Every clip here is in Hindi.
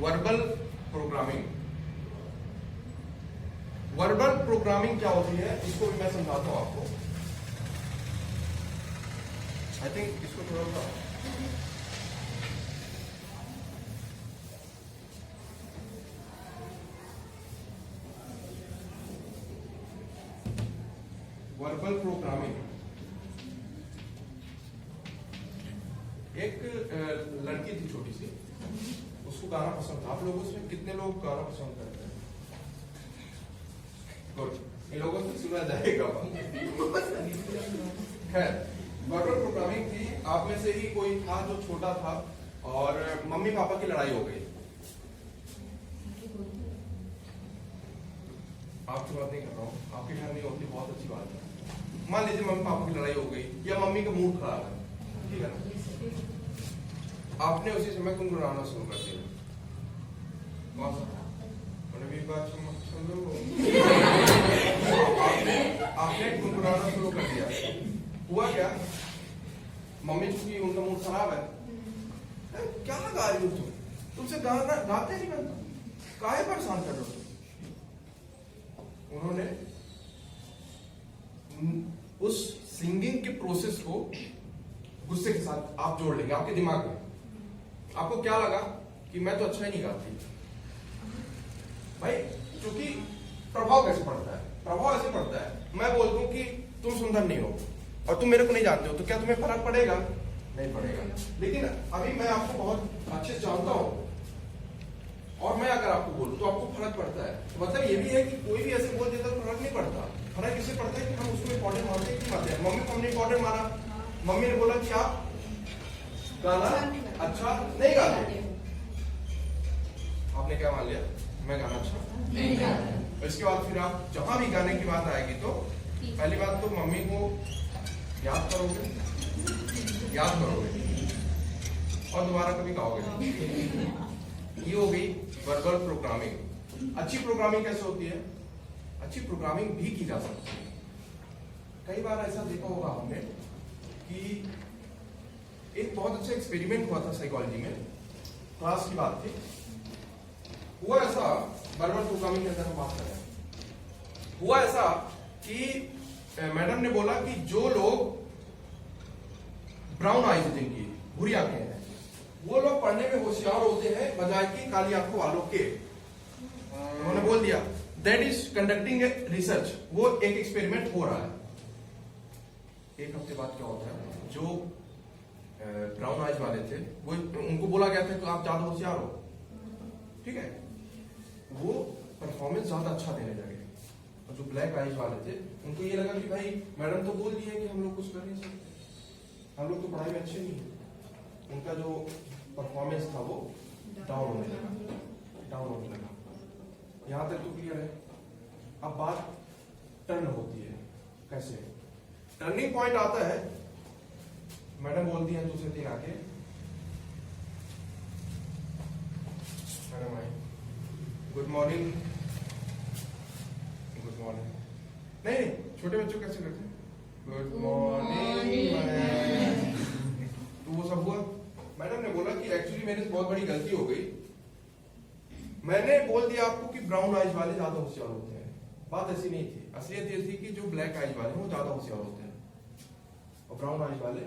Verbal programming. वर्बल प्रोग्रामिंग क्या होती है इसको भी मैं समझाता हूं आपको। आई थिंक इसको थोड़ा सा वर्बल प्रोग्रामिंग। एक लड़की थी छोटी सी, उसको गाना पसंद था। आप लोगों से कितने लोग गाना पसंद करते हैं? गुड, इन लोगों से सुना जाएगा। खैर, वर्बल प्रोग्रामिंग थी। आप में से ही कोई था जो छोटा था और मम्मी पापा की लड़ाई हो गई। आपकी बात नहीं कर रहा हूँ, आपके घर में होती बहुत अच्छी बात है। मान लीजिए मम्मी पापा की लड़ाई हो गई या मम्मी का मूड खराब है, ठीक है ना? आपने उसी समय गुनगुनाना शुरू कर दिया। भी बात सुन लो। आपने गुनगुनाना शुरू कर दिया। हुआ क्या? मम्मी चूंकि उनका मूड खराब है, क्या लगा रही हो तुम? तुमसे गाना गाते नहीं बनता, काहे परेशान कर रहे हो? उन्होंने उस सिंगिंग के प्रोसेस को गुस्से के साथ आप जोड़ लेंगे आपके दिमाग में। आपको क्या लगा कि मैं तो अच्छा ही नहीं गाती। भाई, क्योंकि प्रभाव कैसे पड़ता है? प्रभाव ऐसे पड़ता है, मैं बोल दूं कि तुम सुंदर नहीं हो और तुम मेरे को नहीं जानते हो, तो क्या तुम्हें फर्क पड़ेगा? नहीं पड़ेगा। लेकिन अभी मैं आपको बहुत अच्छे से जानता हूं और मैं अगर आपको बोलूं तो आपको फर्क पड़ता है। तो मतलब ये भी है कि कोई भी ऐसे बोल देता तो फर्क नहीं पड़ता। फर्क इससे पड़ता है कि हम उसको इंपॉर्टेंट मानते हैं कि मानते हैं। मम्मी को हमने इंपॉर्टेंट माना, मम्मी ने बोला कि आप गाना अच्छा नहीं गाते। आपने क्या मान लिया? मैं गाना अच्छा नहीं गाता। इसके बाद फिर आप जहां भी गाने की बात आएगी तो पहली बात तो मम्मी को याद करोगे और दोबारा कभी गाओगे। ये हो गई वर्बल प्रोग्रामिंग। अच्छी प्रोग्रामिंग कैसे होती है? अच्छी प्रोग्रामिंग भी की जा सकती है। कई बार ऐसा देखा होगा हमने कि एक बहुत अच्छा एक्सपेरिमेंट हुआ था साइकोलॉजी में, क्लास की बात थी। हुआ ऐसा, वर्बल प्रोग्रामिंग के अंदर हम बात कर रहे हैं। हुआ ऐसा कि मैडम ने बोला कि जो लोग ब्राउन आईज, जिनकी भूरी आंखें हैं, वो लोग पढ़ने में होशियार होते हैं बजाय कि काली आंखों वालों के। उन्होंने बोल दिया that is conducting a research. वो एक एक्सपेरिमेंट हो रहा है। एक हफ्ते बाद क्या होता है, जो ब्राउन आइज वाले थे वो, उनको बोला गया था कि आप ज्यादा होशियार हो, ठीक है? वो परफॉर्मेंस ज्यादा अच्छा देने लगे। और जो ब्लैक आइज वाले थे उनको ये लगा कि भाई मैडम तो बोल दी है कि हम लोग कुछ कर नहीं सकते, हम लोग तो पढ़ाई में अच्छे नहीं है। उनका जो परफॉर्मेंस था वो डाउन होने लगा। यहां तक तो क्लियर है। अब बात टर्न होती है। कैसे? टर्निंग पॉइंट आता है, मैडम बोलती है दूसरे दिन आके, मैडम आई, गुड मॉर्निंग। नहीं, छोटे बच्चों कैसे करते हैं? Good morning. तो वो सब हुआ। मैडम ने बोला कि एक्चुअली मेरे से बहुत बड़ी गलती हो गई। मैंने बोल दिया आपको कि ब्राउन आइज वाले ज्यादा होशियार होते हैं। बात ऐसी नहीं थी। असलियत ये थी कि जो ब्लैक आइज वाले हैं वो ज्यादा होशियार होते हैं और ब्राउन आइज वाले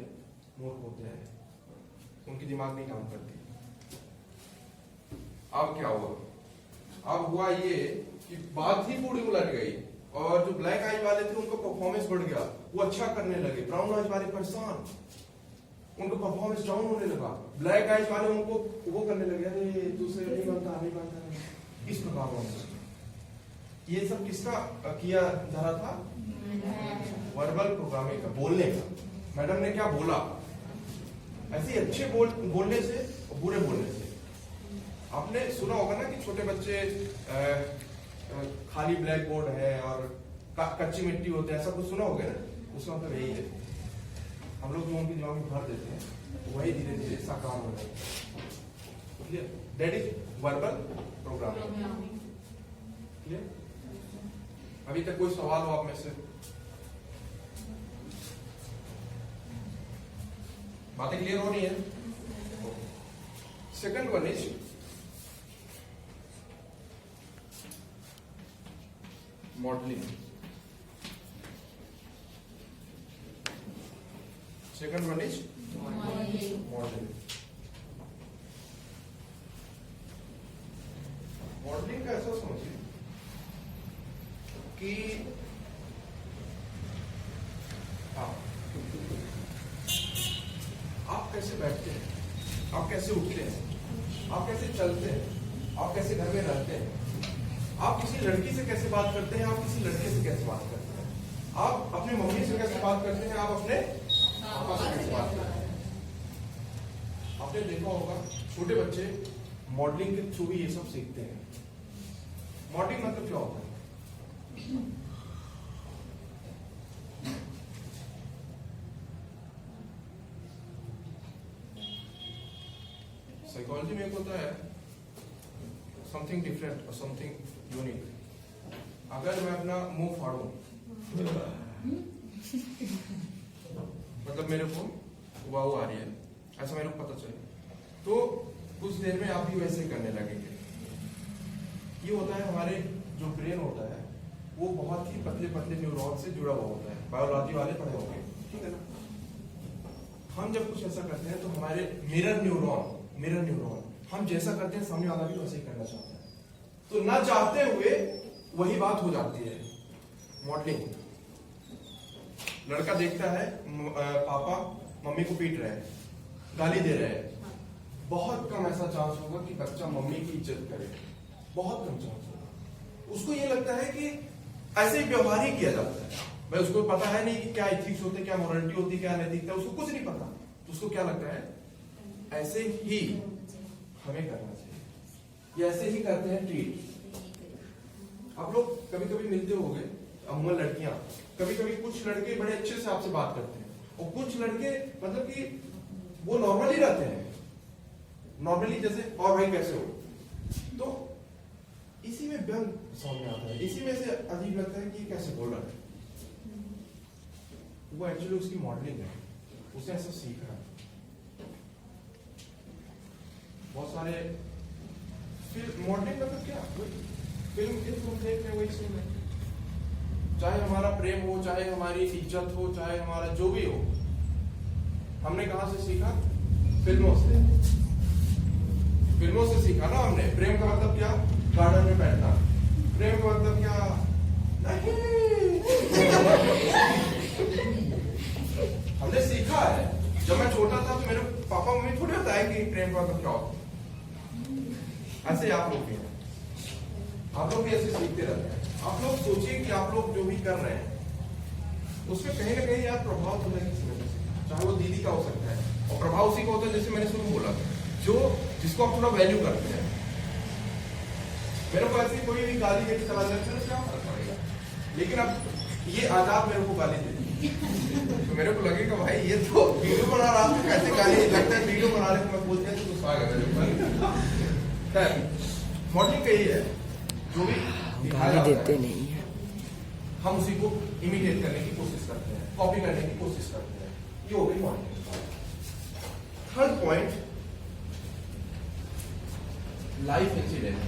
मूर्ख होते हैं, उनकी दिमाग नहीं काम करती। अब क्या हुआ? अब हुआ ये कि बात ही पूरी उलट गई और जो ब्लैक आइज वाले थे उनको परफॉर्मेंस बढ़ गया, वो अच्छा करने लगे। ब्राउन आइज वाले परेशान, उनको परफॉर्मेंस डाउन होने लगा। ब्लैक आइज वाले उनको वो करने लगे, अरे दूसरे नहीं बनता। इस प्रकार ये सब किसका किया जा रहा था? वर्बल प्रोग्रामिंग का, बोलने का। मैडम ने क्या बोला, ऐसे अच्छे बोलने से और बुरे बोलने से। आपने सुना होगा ना कि छोटे बच्चे खाली ब्लैक बोर्ड है और कच्ची मिट्टी होते हैं, ऐसा कुछ सुना होगा ना? उसका मतलब यही है, हम लोग जो उनके दिमाग में भर देते हैं वही धीरे धीरे साकार हो जाता है। That is verbal programming. Clear? अभी तक कोई सवाल हो आप में से? बातें क्लियर हो रही है? Second one is modelling, second one is modelling. Modelling का ऐसा समझिए कि आप कैसे बैठते हैं, आप कैसे उठते हैं, आप कैसे चलते हैं, आप कैसे घर में रहते हैं, आप किसी लड़की से कैसे बात करते हैं, आप किसी लड़के से कैसे बात करते हैं, आप अपने मम्मी से कैसे बात करते हैं, आप अपने पापा से कैसे बात करते हैं। आपने देखा होगा छोटे बच्चे मॉडलिंग के थ्रू ही ये सब सीखते हैं। मॉडलिंग मतलब क्या होता है? साइकोलॉजी में एक होता है समथिंग डिफरेंट और समथिंग यूनिक। अगर मैं अपना मुंह फाड़ू मतलब मेरे को वाव आ रही है, ऐसा मेरे को पता चले, तो कुछ देर में आप भी वैसे ही करने लगेंगे। ये होता है हमारे जो ब्रेन होता है वो बहुत ही पतले पतले न्यूरॉन से जुड़ा हुआ होता है। बायोलॉजी वाले पढ़े होंगे, ठीक है ना। हम जब कुछ ऐसा करते हैं तो हमारे मिरर न्यूरॉन हम जैसा करते हैं सामने वाला भी वैसे ही करना चाहता है, तो ना चाहते हुए वही बात हो जाती है। मॉडलिंग, लड़का देखता है पापा मम्मी को पीट रहे हैं, गाली दे रहे हैं, बहुत कम ऐसा चांस होगा कि बच्चा मम्मी की इज्जत करे, बहुत कम चांस होगा। उसको ये लगता है कि ऐसे ही व्यवहार ही किया जाता है। भाई उसको पता है नहीं कि क्या एथिक्स होते, क्या मोरालिटी होती, क्या नैतिकता, उसको कुछ नहीं पता। तो उसको क्या लगता है ऐसे ही हमें करना चाहिए, ये ऐसे ही करते हैं ट्रीट। आप लोग कभी कभी मिलते होंगे, अमूमन लड़कियां, कभी कभी कुछ लड़के बड़े अच्छे से आपसे बात करते हैं और कुछ लड़के मतलब कि वो नॉर्मली रहते हैं, नॉर्मली जैसे और भाई कैसे हो, तो इसी में व्यंग सामने आता है, इसी में से अजीब लगता है कि कैसे बोल रहा है। वो एक्चुअली उसकी मॉडलिंग है, उसने ऐसा सीखा है। बहुत सारे मॉडलिंग मतलब क्या, फिल्म देख रहे वही सीन है। चाहे हमारा प्रेम हो, चाहे हमारी इज्जत हो, चाहे हमारा जो भी हो, हमने कहां से सीखा? फिल्मों से सीखा ना हमने। प्रेम का मतलब क्या? गार्डन में बैठना। प्रेम का मतलब क्या? हमने सीखा है। जब मैं छोटा था तो मेरे पापा मम्मी थोड़ी बताए कि प्रेम का मतलब क्या होता है। ऐसे आप लोग भी हैं, आप लोग भी ऐसे सीखते रहते हैं। आप लोग सोचिए कि आप लोग जो भी कर रहे हैं उसमें कहीं ना कहीं यार प्रभाव तो नहीं, चाहे वो दीदी का हो सकता है, और प्रभाव उसी का होता है जैसे मैंने शुरू में बोला, जो जिसको आप थोड़ा वैल्यू करते हैं। मेरे को ऐसी कोई भी गाली देकर चला जाए तो क्या फर्क पड़ेगा, लेकिन अब ये आजाद मेरे को गाली दे तो मेरे को लगेगा भाई ये तो वीडियो बना रहा था, कैसे गाली लगता है वीडियो बना रहे तो मैं बोलते हैं तो गुस्सा आ गया। मॉडलिंग का ही है, जो भी गाली देते नहीं है, हम उसी को इमिटेट करने की कोशिश करते हैं, कॉपी करने की कोशिश करते हैं। ये हो गई modelling. Third point, life incident.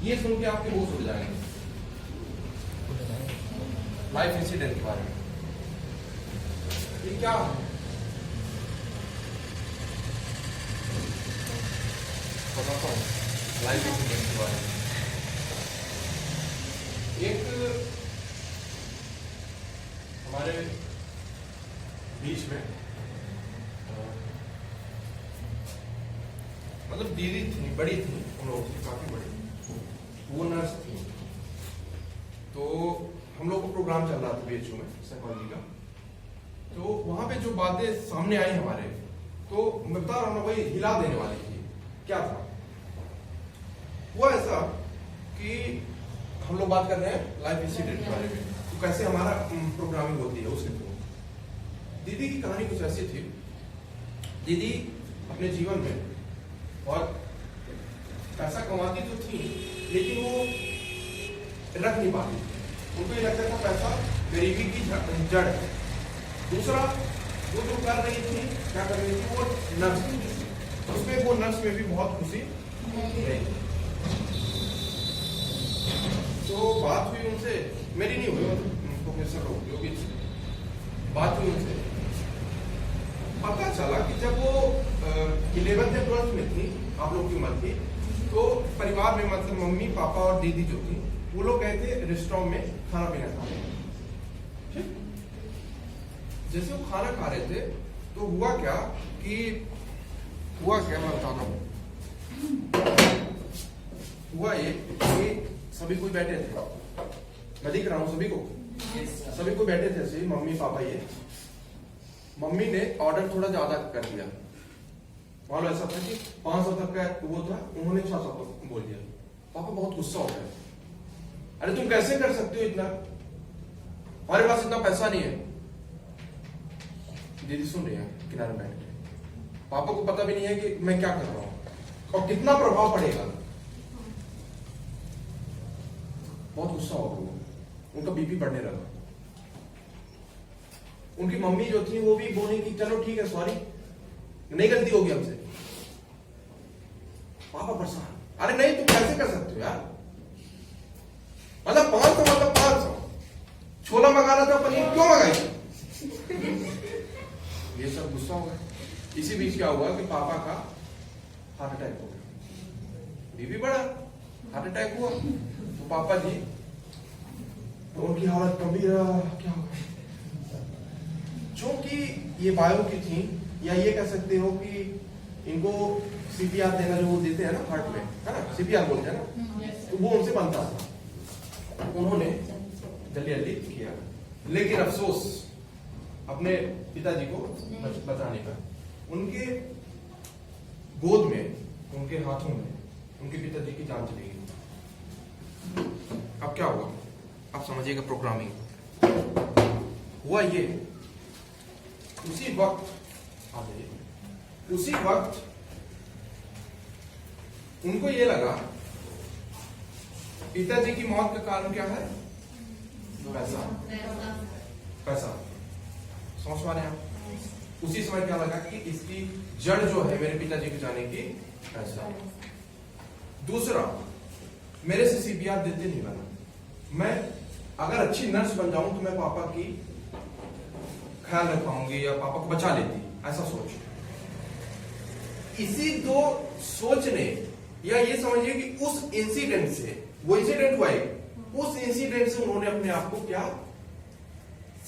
ये सुन के आपके होश उड़ जाएंगे लाइफ इंसिडेंट के बारे में। ये क्या है? बताता हूं लाइफ इंसिडेंट के बारे में। एक हमारे बीच में मतलब दीदी थी, बड़ी थी, उन लोगों से काफी बड़ी, वो नर्स थी। तो हम लोग को प्रोग्राम चल रहा था बीएचयू में साइकोलॉजी का, तो वहां पे जो बातें सामने आई हमारे, तो मैं बता रहा हूं ना, वही हिला देने वाली थी। क्या था वो? ऐसा कि हम लोग बात कर रहे हैं लाइफ इंसिडेंट के बारे में, तो कैसे हमारा प्रोग्रामिंग होती है उसके थ्रू। दीदी की कहानी कुछ ऐसी थी। दीदी अपने जीवन में और पैसा कमाती तो थी, लेकिन वो रख नहीं पाती थी। उनको ये लगता था पैसा गरीबी की जड़ है। दूसरा, वो जो कर रही थी, क्या कर रही थी, वो नर्स थी, उसमें वो नर्स में भी बहुत खुशी नहीं। तो बात हुई उनसे, मेरी नहीं हुई, प्रोफेसर लोग जो भी बात हुई उनसे, पता चला कि जब वो 11th या 12th में थी, आप लोग की उम्र थी, तो परिवार में मतलब मम्मी पापा और दीदी जो थी वो लोग गए थे रेस्टोरेंट में खाना पीना खाने। ठीक, जैसे वो खाना खा रहे थे तो हुआ क्या मैं बताता हूँ। हुआ ये कि सभी कोई बैठे थे, मैं दिख रहा हूँ सभी को, सभी कोई बैठे थे ऐसे, मम्मी पापा, ये मम्मी ने ऑर्डर थोड़ा ज्यादा कर दिया। मान लो ऐसा था कि 500 तक का वो था, उन्होंने 600 तक बोल दिया। पापा बहुत गुस्सा हो गए, अरे तुम कैसे कर सकते हो इतना, हमारे पास इतना पैसा नहीं है। दीदी सुन रही है किनारे बैठ के, पापा को पता भी नहीं है कि मैं क्या कर रहा हूं और कितना प्रभाव पड़ेगा। बहुत गुस्सा हो गया, उनका बीपी बढ़ने लगा। उनकी मम्मी जो थी वो भी बोली कि चलो ठीक है, सॉरी, नहीं गलती होगी हमसे। पापा परेशान, अरे नहीं तुम कैसे कर सकते हो यार, मतलब 500 मतलब 500, छोला मंगाना था पनीर क्यों मंगाई। ये सब गुस्सा हो गया। इसी बीच क्या हुआ कि पापा का हार्ट अटैक हो गया, बीपी बढ़ा, हार्ट अटैक हुआ। तो पापा जी, तो उनकी हालत गंभीर, क्या हो गया, चूंकि ये बायो की थी, या ये कह सकते हो कि इनको सीपीआर देना जो वो देते हैं ना हार्ट में, है ना, सीपीआर बोलते हैं ना, तो वो उनसे बनता था। उन्होंने जल्दी जल्दी किया, लेकिन अफसोस अपने पिताजी को बचाने का, उनके गोद में, उनके हाथों में उनके पिताजी की जान चली गई। अब क्या हुआ, आप समझिएगा प्रोग्रामिंग। हुआ ये, उसी वक्त उनको ये लगा पिताजी की मौत का कारण क्या है, पैसा। समझ पा रहे हैं आप। उसी समय क्या लगा कि इसकी जड़ जो है मेरे पिताजी के जाने की, पैसा। दूसरा, मेरे से सीपीआर देते नहीं बना, मैं अगर अच्छी नर्स बन जाऊं तो मैं पापा की ख्याल रख पाऊंगी या पापा को बचा लेती, ऐसा सोच। इसी दो सोच ने, या ये समझिए कि उस इंसिडेंट से, वो इंसिडेंट हुआ है, उस इंसिडेंट से उन्होंने अपने आप को क्या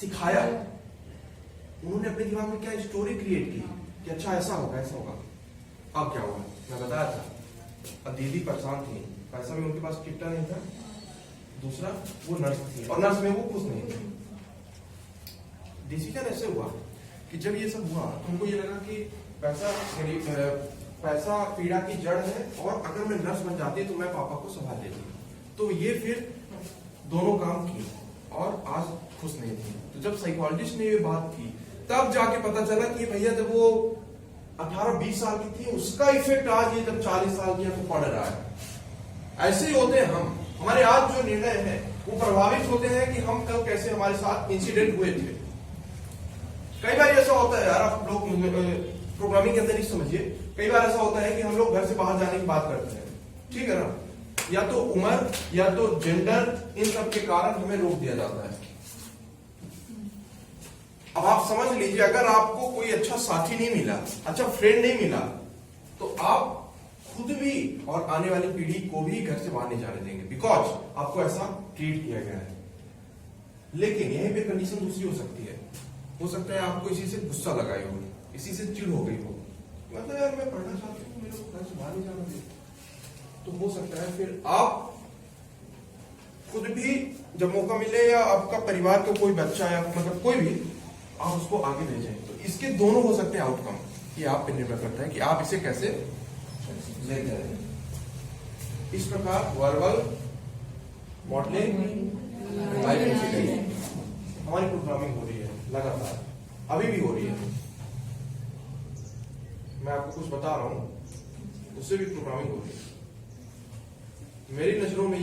सिखाया, उन्होंने अपने दिमाग में क्या स्टोरी क्रिएट की कि अच्छा ऐसा होगा, ऐसा होगा। अब क्या हुआ, मैं बताया था, अब दीदी परेशान थी, पैसा भी उनके पास टिकटा नहीं था, दूसरा वो नर्स थी और नर्स में वो खुश नहीं थी। डिसीजन ऐसे हुआ कि जब ये सब हुआ तो उनको ये लगा कि पैसा पीड़ा की जड़ है, और अगर मैं नर्स बन जाती तो मैं पापा को संभाल लेती। तो ये फिर दोनों काम की और आज खुश नहीं थी। तो जब साइकोलॉजिस्ट ने ये बात की तब जाके पता चला कि भैया जब वो 18-20 साल की थी उसका इफेक्ट आज ये जब 40 साल की है तो पड़ रहा है। ऐसे ही होते हैं हम, हमारे आज जो निर्णय है वो प्रभावित होते हैं कि हम कल कैसे हमारे साथ इंसिडेंट हुए थे। कई बार ऐसा होता है यार, आप लोग प्रोग्रामिंग के अंदर नहीं समझिए, कई बार ऐसा होता है कि हम लोग घर से बाहर जाने की बात करते हैं, ठीक है ना, या तो उम्र या तो जेंडर, इन सब के कारण हमें रोक दिया जाता है। अब आप समझ लीजिए, अगर आपको कोई अच्छा साथी नहीं मिला, अच्छा फ्रेंड नहीं मिला, तो आप खुद भी और आने वाली पीढ़ी को भी घर से बाहर नहीं जाने देंगे, बिकॉज आपको ऐसा ट्रीट किया गया है। लेकिन यहीं पे कंडीशन दूसरी हो सकती है, हो सकता है आपको इसी से गुस्सा लगाई हो, इसी से चिढ़ हो गई हो, मतलब यार मैं पढ़ना चाहती हूँ, मेरे को घर से बाहर नहीं जाना दे, तो हो सकता है फिर आप खुद भी जब मौका मिले या आपका परिवार का कोई बच्चा या मतलब कोई भी, आप उसको आगे भेजें। तो इसके दोनों हो सकते हैं आउटकम, कि आप पे निर्भर करता है कि आप इसे कैसे ले जाए। इस प्रकार वर्बल मॉडलिंग हमारी प्रोग्रामिंग हो रही है लगातार, अभी भी हो रही है। मैं आपको कुछ बता रहा हूं, उससे भी प्रोग्रामिंग हो रही है मेरी नजरों में।